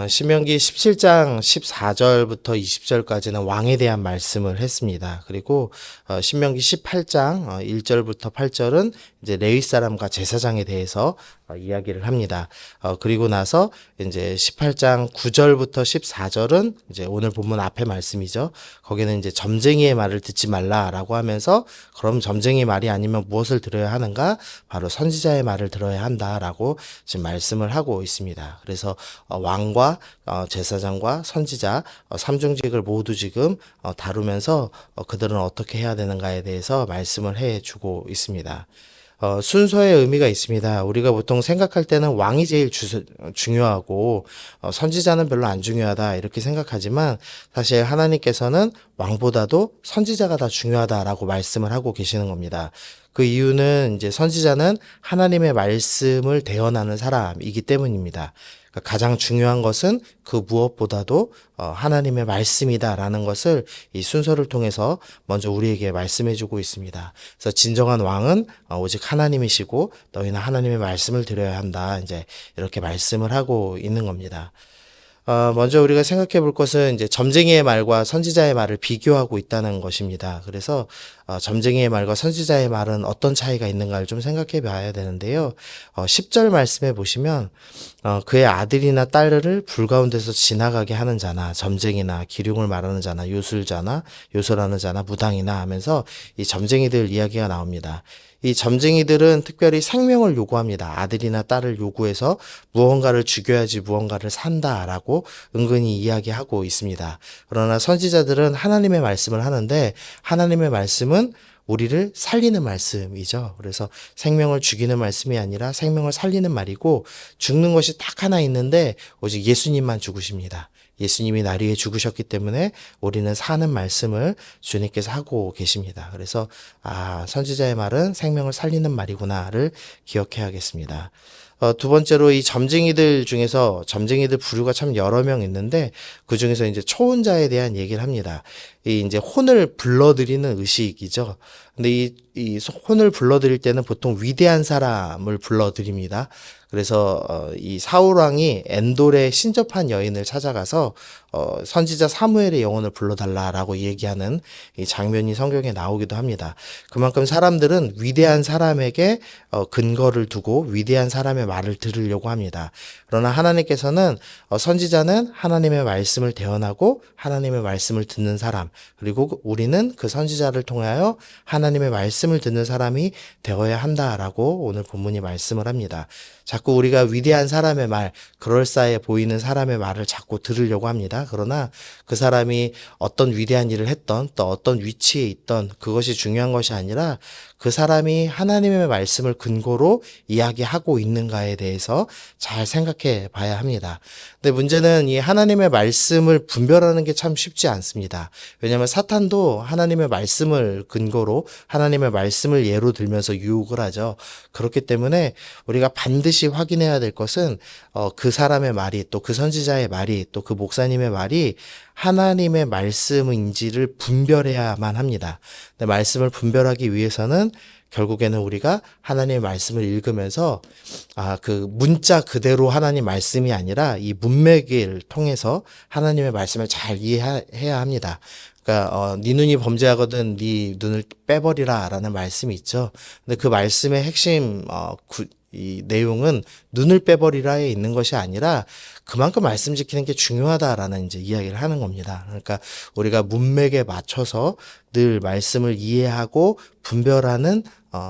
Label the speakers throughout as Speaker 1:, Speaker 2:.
Speaker 1: 신명기 17장 14절부터 20절까지는 왕에 대한 말씀을 했습니다. 그리고 신명기 18장 1절부터 8절은 이제 레위 사람과 제사장에 대해서 이야기를 합니다. 그리고 나서 이제 18장 9절부터 14절은 이제 오늘 본문 앞에 말씀이죠. 거기는 이제 점쟁이의 말을 듣지 말라라고 하면서 그럼 점쟁이 말이 아니면 무엇을 들어야 하는가? 바로 선지자의 말을 들어야 한다라고 지금 말씀을 하고 있습니다. 그래서 왕과 제사장과 선지자 삼중직을 모두 지금 다루면서 그들은 어떻게 해야 되는가에 대해서 말씀을 해주고 있습니다. 순서의 의미가 있습니다. 우리가 보통 생각할 때는 왕이 제일 중요하고 선지자는 별로 안 중요하다 이렇게 생각하지만 사실 하나님께서는 왕보다도 선지자가 더 중요하다라고 말씀을 하고 계시는 겁니다. 그 이유는 이제 선지자는 하나님의 말씀을 대언하는 사람이기 때문입니다. 가장 중요한 것은 그 무엇보다도 하나님의 말씀이다라는 것을 이 순서를 통해서 먼저 우리에게 말씀해주고 있습니다. 그래서 진정한 왕은 오직 하나님이시고 너희는 하나님의 말씀을 드려야 한다. 이제 이렇게 말씀을 하고 있는 겁니다. 먼저 우리가 생각해 볼 것은 이제 점쟁이의 말과 선지자의 말을 비교하고 있다는 것입니다. 그래서 점쟁이의 말과 선지자의 말은 어떤 차이가 있는가를 좀 생각해 봐야 되는데요. 10절 말씀해 보시면 그의 아들이나 딸을 불 가운데서 지나가게 하는 자나 점쟁이나 기륭을 말하는 자나 요술자나 요술하는 자나 무당이나 하면서 이 점쟁이들 이야기가 나옵니다. 이 점쟁이들은 특별히 생명을 요구합니다. 아들이나 딸을 요구해서 무언가를 죽여야지 무언가를 산다라고 은근히 이야기하고 있습니다. 그러나 선지자들은 하나님의 말씀을 하는데 하나님의 말씀은 우리를 살리는 말씀이죠. 그래서 생명을 죽이는 말씀이 아니라 생명을 살리는 말이고 죽는 것이 딱 하나 있는데 오직 예수님만 죽으십니다. 예수님이 날 위해 죽으셨기 때문에 우리는 사는 말씀을 주님께서 하고 계십니다. 그래서 선지자의 말은 생명을 살리는 말이구나를 기억해야겠습니다. 두 번째로 이 점쟁이들 중에서 점쟁이들 부류가 참 여러 명 있는데 그 중에서 이제 초혼자에 대한 얘기를 합니다. 이 이제 혼을 불러들이는 의식이죠. 근데 이 혼을 불러들일 때는 보통 위대한 사람을 불러들입니다. 그래서 이 사울 왕이 엔돌에 신접한 여인을 찾아가서 선지자 사무엘의 영혼을 불러달라라고 얘기하는 이 장면이 성경에 나오기도 합니다. 그만큼 사람들은 위대한 사람에게 근거를 두고 위대한 사람의 말을 들으려고 합니다. 그러나 하나님께서는 선지자는 하나님의 말씀을 대언하고 하나님의 말씀을 듣는 사람, 그리고 우리는 그 선지자를 통하여 하나님의 말씀을 듣는 사람이 되어야 한다라고 오늘 본문이 말씀을 합니다. 자꾸 우리가 위대한 사람의 말, 그럴싸해 보이는 사람의 말을 자꾸 들으려고 합니다. 그러나 그 사람이 어떤 위대한 일을 했던 또 어떤 위치에 있던 그것이 중요한 것이 아니라 그 사람이 하나님의 말씀을 근거로 이야기하고 있는가에 대해서 잘 생각해 봐야 합니다. 근데 문제는 이 하나님의 말씀을 분별하는 게 참 쉽지 않습니다. 왜냐하면 사탄도 하나님의 말씀을 근거로 하나님의 말씀을 예로 들면서 유혹을 하죠. 그렇기 때문에 우리가 반드시 확인해야 될 것은 그 사람의 말이 또 그 선지자의 말이 또 그 목사님의 말이 하나님의 말씀인지를 분별해야만 합니다. 근데 말씀을 분별하기 위해서는 결국에는 우리가 하나님의 말씀을 읽으면서 그 문자 그대로 하나님 말씀이 아니라 이 문맥을 통해서 하나님의 말씀을 잘 이해해야 합니다. 그러니까 네 눈이 범죄하거든 네 눈을 빼버리라라는 말씀이 있죠. 근데 그 말씀의 핵심 이 내용은 눈을 빼버리라에 있는 것이 아니라 그만큼 말씀 지키는 게 중요하다라는 이제 이야기를 하는 겁니다. 그러니까 우리가 문맥에 맞춰서 늘 말씀을 이해하고 분별하는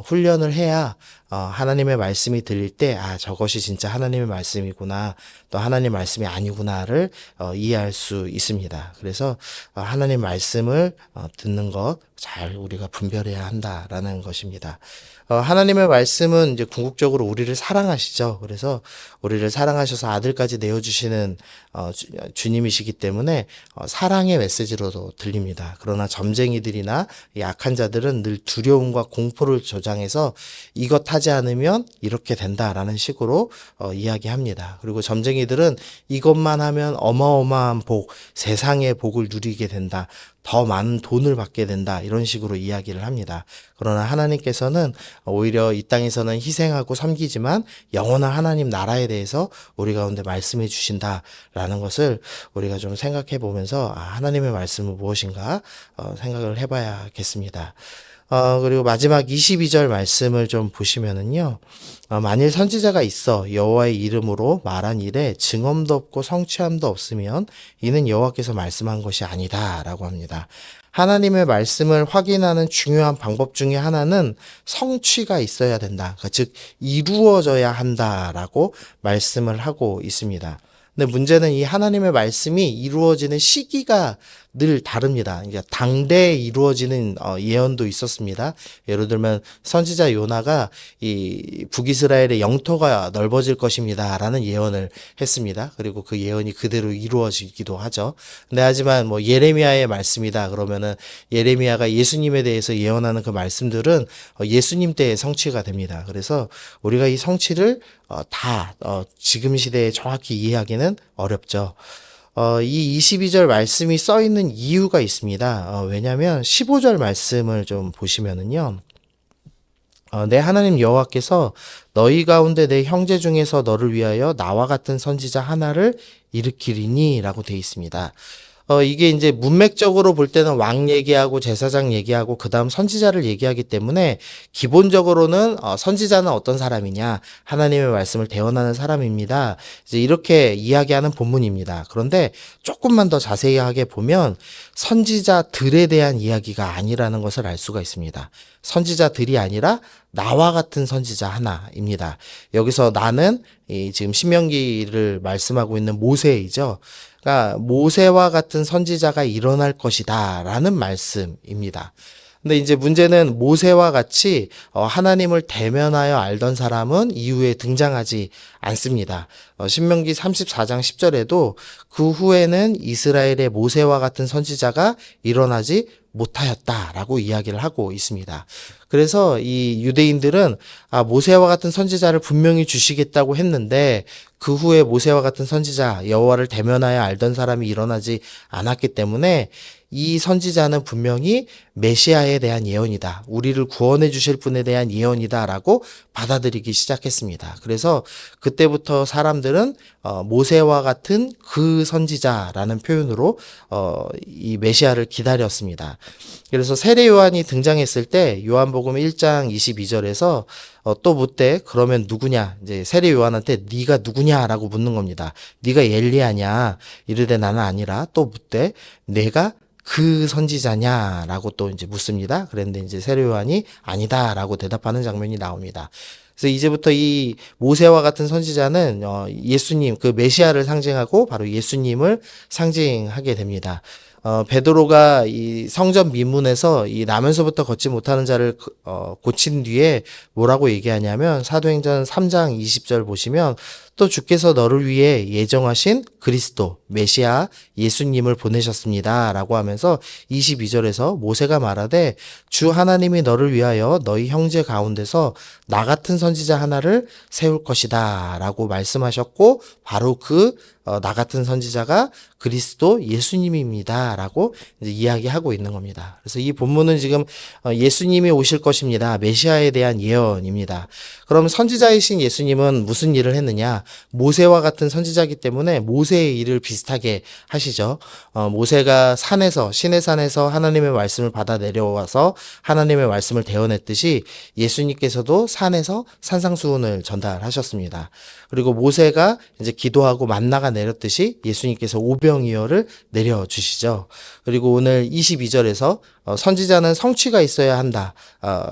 Speaker 1: 훈련을 해야 하나님의 말씀이 들릴 때 저것이 진짜 하나님의 말씀이구나 또 하나님 말씀이 아니구나를 이해할 수 있습니다. 그래서 하나님 말씀을 듣는 것 잘 우리가 분별해야 한다라는 것입니다. 하나님의 말씀은 이제 궁극적으로 우리를 사랑하시죠. 그래서 우리를 사랑하셔서 아들까지 내어주시는 주님이시기 때문에 사랑의 메시지로도 들립니다. 그러나 점쟁이들이나 약한 자들은 늘 두려움과 공포를 조장해서 이것 하지 않으면 이렇게 된다라는 식으로 이야기합니다. 그리고 점쟁이들은 이것만 하면 어마어마한 복, 세상의 복을 누리게 된다. 더 많은 돈을 받게 된다. 이런 식으로 이야기를 합니다. 그러나 하나님께서는 오히려 이 땅에서는 희생하고 섬기지만 영원한 하나님 나라에 대해서 우리 가운데 말씀해 주신다라는 것을 우리가 좀 생각해 보면서 하나님의 말씀은 무엇인가 생각을 해봐야겠습니다. 그리고 마지막 22절 말씀을 좀 보시면은요. 만일 선지자가 있어 여호와의 이름으로 말한 일에 증언도 없고 성취함도 없으면 이는 여호와께서 말씀한 것이 아니다라고 합니다. 하나님의 말씀을 확인하는 중요한 방법 중에 하나는 성취가 있어야 된다. 그러니까 즉 이루어져야 한다라고 말씀을 하고 있습니다. 근데 문제는 이 하나님의 말씀이 이루어지는 시기가 늘 다릅니다. 그러니까 당대에 이루어지는 예언도 있었습니다. 예를 들면 선지자 요나가 이 북이스라엘의 영토가 넓어질 것입니다라는 예언을 했습니다. 그리고 그 예언이 그대로 이루어지기도 하죠. 근데 하지만 뭐 예레미야의 말씀이다 그러면은 예레미야가 예수님에 대해서 예언하는 그 말씀들은 예수님 때에 성취가 됩니다. 그래서 우리가 이 성취를 지금 시대에 정확히 이해하기는 어렵죠. 이 22절 말씀이 써 있는 이유가 있습니다. 왜냐하면 15절 말씀을 좀 보시면은요. 내 하나님 여호와께서 너희 가운데 내 형제 중에서 너를 위하여 나와 같은 선지자 하나를 일으키리니라고 되어 있습니다. 이게 이제 문맥적으로 볼 때는 왕 얘기하고 제사장 얘기하고 그다음 선지자를 얘기하기 때문에 기본적으로는 선지자는 어떤 사람이냐 하나님의 말씀을 대언하는 사람입니다. 이제 이렇게 이야기하는 본문입니다. 그런데 조금만 더 자세하게 보면 선지자들에 대한 이야기가 아니라는 것을 알 수가 있습니다. 선지자들이 아니라 나와 같은 선지자 하나입니다. 여기서 나는 지금 신명기를 말씀하고 있는 모세이죠. 그러니까 모세와 같은 선지자가 일어날 것이다라는 말씀입니다. 근데 이제 문제는 모세와 같이 하나님을 대면하여 알던 사람은 이후에 등장하지 않습니다. 신명기 34장 10절에도 그 후에는 이스라엘의 모세와 같은 선지자가 일어나지 못하였다라고 이야기를 하고 있습니다. 그래서 이 유대인들은 모세와 같은 선지자를 분명히 주시겠다고 했는데 그 후에 모세와 같은 선지자 여호와를 대면하여 알던 사람이 일어나지 않았기 때문에 이 선지자는 분명히 메시아에 대한 예언이다. 우리를 구원해 주실 분에 대한 예언이다라고 받아들이기 시작했습니다. 그래서 그때부터 사람들은 모세와 같은 그 선지자라는 표현으로 이 메시아를 기다렸습니다. 그래서 세례 요한이 등장했을 때 요한복음 1장 22절에서 또 묻되 그러면 누구냐? 이제 세례 요한한테 네가 누구냐라고 묻는 겁니다. 네가 엘리야냐? 이르되 나는 아니라 또 묻되 내가 그 선지자냐라고 또 이제 묻습니다. 그런데 이제 세례 요한이 아니다라고 대답하는 장면이 나옵니다. 그래서 이제부터 이 모세와 같은 선지자는 예수님 그 메시아를 상징하고 바로 예수님을 상징하게 됩니다. 베드로가 이 성전 미문에서 이 나면서부터 걷지 못하는 자를 고친 뒤에 뭐라고 얘기하냐면 사도행전 3장 20절 보시면 또 주께서 너를 위해 예정하신 그리스도 메시아 예수님을 보내셨습니다 라고 하면서 22절에서 모세가 말하되 주 하나님이 너를 위하여 너희 형제 가운데서 나 같은 선지자 하나를 세울 것이다 라고 말씀하셨고 바로 나 같은 선지자가 그리스도 예수님입니다 라고 이제 이야기하고 있는 겁니다. 그래서 이 본문은 지금 예수님이 오실 것입니다. 메시아에 대한 예언입니다. 그럼 선지자이신 예수님은 무슨 일을 했느냐? 모세와 같은 선지자이기 때문에 모세의 일을 비슷하게 하시죠. 모세가 시내산에서 하나님의 말씀을 받아 내려와서 하나님의 말씀을 대언했듯이 예수님께서도 산에서 산상수훈을 전달하셨습니다. 그리고 모세가 이제 기도하고 만나가 내렸듯이 예수님께서 오병이어를 내려주시죠. 그리고 오늘 22절에서 선지자는 성취가 있어야 한다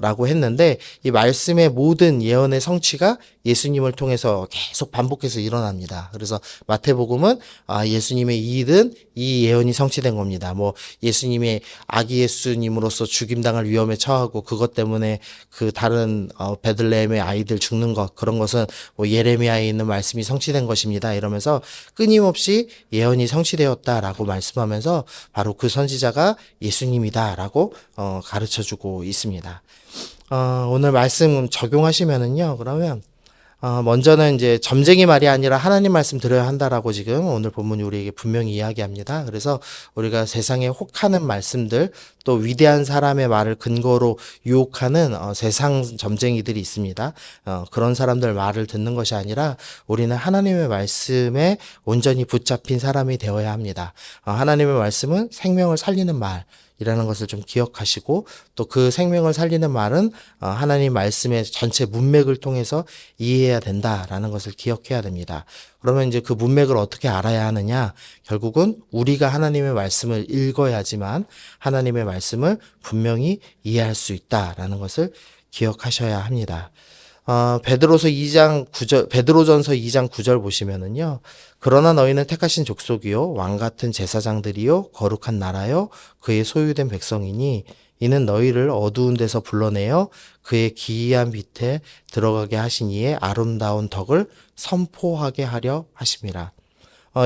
Speaker 1: 라고 했는데 이 말씀의 모든 예언의 성취가 예수님을 통해서 계속 반복해서 일어납니다. 그래서 마태복음은 예수님의 이 일은 이 예언이 성취된 겁니다. 뭐 예수님의 아기 예수님으로서 죽임당할 위험에 처하고 그것 때문에 그 다른 베들레헴의 아이들 죽는 것 그런 것은 뭐 예레미야에 있는 말씀이 성취된 것입니다. 이러면서 끊임없이 예언이 성취되었다라고 말씀하면서 바로 그 선지자가 예수님이다라고 가르쳐주고 있습니다. 오늘 말씀 적용하시면은요. 그러면 먼저는 이제 점쟁이 말이 아니라 하나님 말씀 들어야 한다라고 지금 오늘 본문이 우리에게 분명히 이야기합니다. 그래서 우리가 세상에 혹하는 말씀들 또 위대한 사람의 말을 근거로 유혹하는 세상 점쟁이들이 있습니다. 그런 사람들 말을 듣는 것이 아니라 우리는 하나님의 말씀에 온전히 붙잡힌 사람이 되어야 합니다. 하나님의 말씀은 생명을 살리는 말. 이라는 것을 좀 기억하시고 또 그 생명을 살리는 말은 하나님 말씀의 전체 문맥을 통해서 이해해야 된다라는 것을 기억해야 됩니다. 그러면 이제 그 문맥을 어떻게 알아야 하느냐? 결국은 우리가 하나님의 말씀을 읽어야지만 하나님의 말씀을 분명히 이해할 수 있다라는 것을 기억하셔야 합니다. 베드로전서 2장 9절 보시면은요. 그러나 너희는 택하신 족속이요 왕 같은 제사장들이요 거룩한 나라요 그의 소유된 백성이니 이는 너희를 어두운 데서 불러내어 그의 기이한 빛에 들어가게 하신 이의 아름다운 덕을 선포하게 하려 하심이라.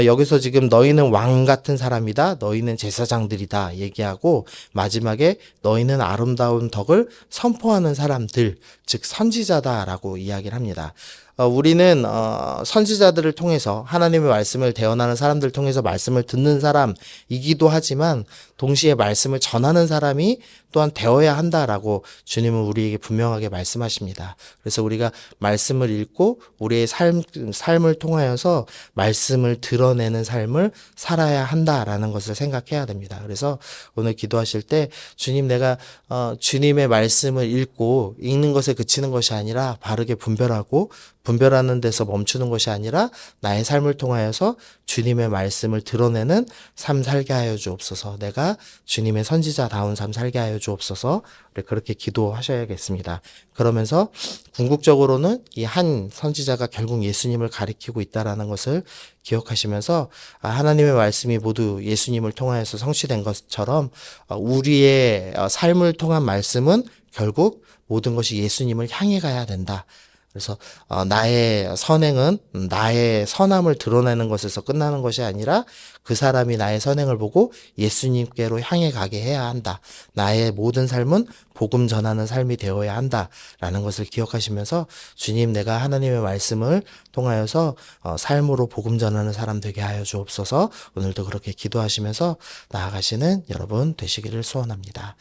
Speaker 1: 여기서 지금 너희는 왕 같은 사람이다. 너희는 제사장들이다. 얘기하고 마지막에 너희는 아름다운 덕을 선포하는 사람들, 즉 선지자다라고 이야기를 합니다. 우리는 선지자들을 통해서 하나님의 말씀을 대언하는 사람들 통해서 말씀을 듣는 사람이기도 하지만 동시에 말씀을 전하는 사람이 또한 되어야 한다라고 주님은 우리에게 분명하게 말씀하십니다. 그래서 우리가 말씀을 읽고 우리의 삶을 통하여서 말씀을 드러내는 삶을 살아야 한다라는 것을 생각해야 됩니다. 그래서 오늘 기도하실 때 주님 내가 주님의 말씀을 읽고 읽는 것에 그치는 것이 아니라 바르게 분별하는 데서 멈추는 것이 아니라 나의 삶을 통하여서 주님의 말씀을 드러내는 삶 살게 하여 주옵소서. 내가 주님의 선지자다운 삶 살게 하여 주옵소서. 그렇게 기도하셔야겠습니다. 그러면서 궁극적으로는 이 한 선지자가 결국 예수님을 가리키고 있다라는 것을 기억하시면서 하나님의 말씀이 모두 예수님을 통하여서 성취된 것처럼 우리의 삶을 통한 말씀은 결국 모든 것이 예수님을 향해 가야 된다. 그래서 나의 선행은 나의 선함을 드러내는 것에서 끝나는 것이 아니라 그 사람이 나의 선행을 보고 예수님께로 향해 가게 해야 한다. 나의 모든 삶은 복음 전하는 삶이 되어야 한다라는 것을 기억하시면서 주님 내가 하나님의 말씀을 통하여서 삶으로 복음 전하는 사람 되게 하여 주옵소서. 오늘도 그렇게 기도하시면서 나아가시는 여러분 되시기를 소원합니다.